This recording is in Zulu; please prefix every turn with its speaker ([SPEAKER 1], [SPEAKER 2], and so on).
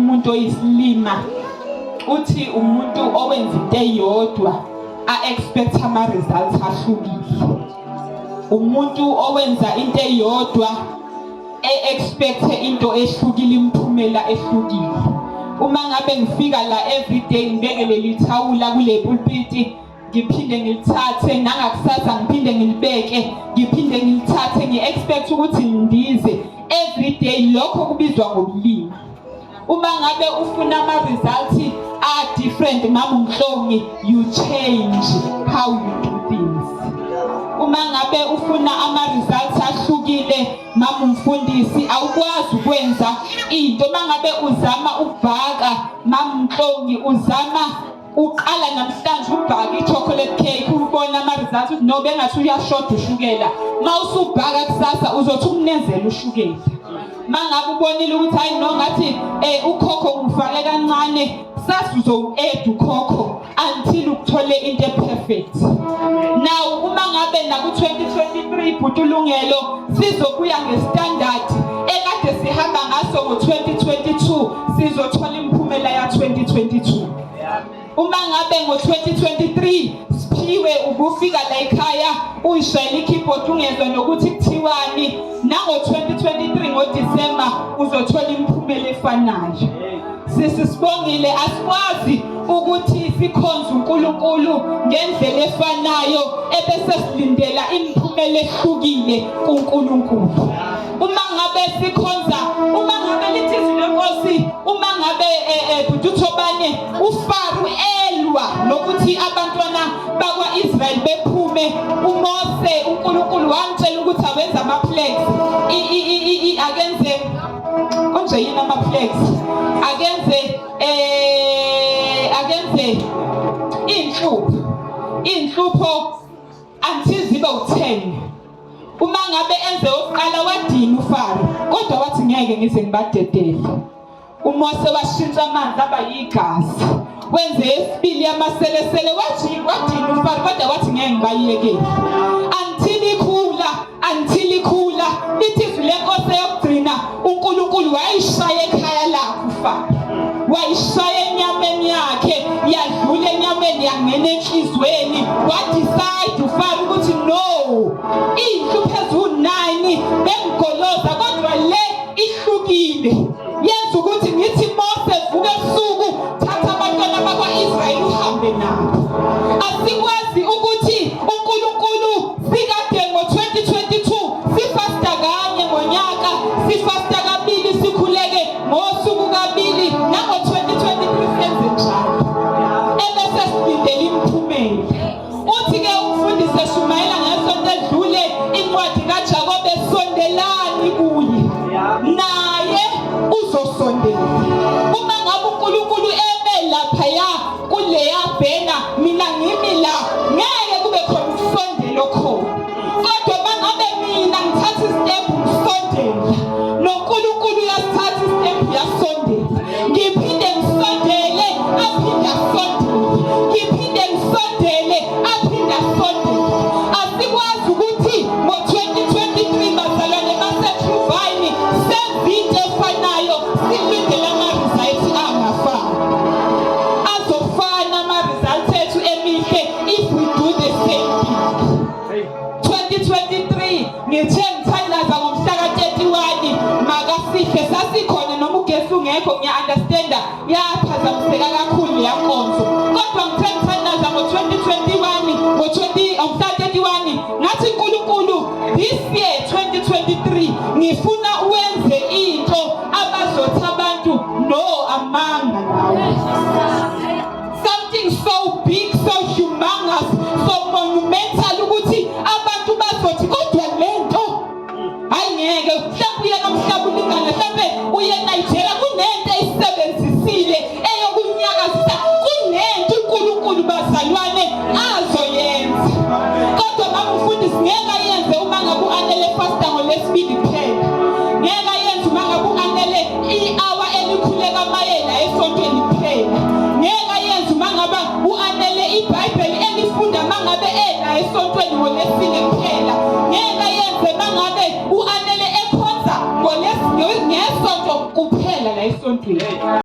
[SPEAKER 1] umuntu oyisilima uthi umuntu owenza into eyodwa expect ama results ahlukile. Umuntu owenza into eyodwa expect into ehlukile, imphumela ehlukile. Uma ngabe ngifika la every day ngibeke leli thawula kule pulpit, ngiphinde ngilithathe nangakusasa ngiphinde ngilibeke, ngiphinde ngilithathe, ngi-expect ukuthi ndize every day, lokho kubizwa ngokulima. Uma ngabe ufuna ama results are different, mama Mhlongi, you change how you do things. Uma ngabe ufuna ama results ahlukile, mama Mfundisi, awukwazi ukwenza into. Uma ngabe uzama ukubhaka, mama Mhlongi, uzama uqala namhlanje ubhaka i-chocolate cake, ubona ama results ukuthi no bengathi uyashoda ushukela. Mawusubhaka kusasa uzothi ukunezela ushukela. Mangabe ubonile ukuthi hayi no ngathi ukhokho ngifake kancane, sasa uzo-add ukhokho until ukuthole into perfect. Now uma ngabe naku 2023 bhutulungelo sizokuya ngestandard ekade sihamba ngaso ngo-2022, sizothola imphumela ya 2022. Uma ngabe ngo-2023 siphiwe ubufika la ekhaya uyishayela ikeyboard ungezwa nokuthi kuthiwani, nango-2023 ngoDisemba uzothola imphumela efanayo. Sisibongile, asikwazi ukuthi sikhonze uNkulunkulu ngendlela efanayo ebese silindela imphumela ehlukile kuNkulunkulu. Uma ngabe sikhonza, uma ngabe lithi lenkosi, uma ngabe buduthobane uFaro elwa nokuthi abantwana bakwa-Israyeli bephume, uMose uNkulunkulu wamtshela ukuthi awenza ama-plagues, akenze konje yini ama-plagues, akenze inhlupho until zibe u-10. Uma ngabe enze oqala wadina uFaro, kodwa wathi ngeke ngize ngibadedele. uMose washintsha amanzi aba yigazi, wenze esibili yamaselesele, wadina uFaro kodwa wathi ngeke ngibayekele until ikhula. Lithi izwi lenkosi yokugcina uNkulunkulu wayishaya ekhaya lakhe uFaro, wayishaya enyameni yakhe, yadlula enyameni yangena enhlizweni. Wadecide uFaro ukuthi no, inhlupho ezu-9 bengigoloza kodwa le ihlukile, yenza ukuthi ngithi Mose vuka ebusuku, thatha abantwana bakwa-Israyeli uhambe nabo. Asikwazi ukuthi uNkulunkulu sikade ngo-2022 sifasta kanye ngonyaka, sifasta kabili, sikhuleke ngosuku kabili, nango-2023 senze njalo ebese silindela imphumela. Uthi-ke umfundisi Shumayela ngesonto edlule incwadi kaJakobe, sondelani kuye naye uzosondela. Uma ngabe uNkulunkulu eme laphaya kuleya bhena, mina ngimi la, ngeke kube khona usondelo khona. Kodwa uma ngabe mina ngithatha istep ngisondela, noNkulunkulu uyasithatha istep yasondela, ngiphinde ngisondele aphinde asondele, ngiphinde ngisondele aphinde asondele. Asikwazi ukuthi ngo-2023 bazalwane baseTruvine senze into efanayo, silindele ama-results angafani. Azofana ama-results ethu emihle if we do the same thing. 2023 ngithe ngithandaza ngomhla ka-31 makasihle, sasikhona noma ugesi ungekho, ngiya-understanda yaphazamiseka kakhulu leya nkonzo, kodwa ngithe ngithandaza ngo-2021 ngomhla 31 ngathi uNkulunkulu, this year 2023 ngifuna uwenze into abazothi abantu no, amanga nawe. Something so big, so humongous, so monumental ukuthi abantu bazothi kodwa lento hayi ngeke. Mhlawumbe uye nomhlaba ulingana, mhlawumbe uye eNigeria, kunento eyisebenzisile eyokunyakazisa, kunento uNkulunkulu bazalwane azoyenza. Kodwa mama Mfundisi ngeke ayenze uma ngabe u-Anele fasta ngoLwesibili kuphela, ngeke ayenze uma ngabe u-Anele i-hour elikhuleka mayela esontweni kuphela, ngeke ayenze uma ngabe u-Anele iBhayibheli elifunda uma ngabe ela esontweni ngoLwesine kuphela, ngeke ayenze uma ngabe u-Anele ekhonza ngesonto kuphela la esontweni.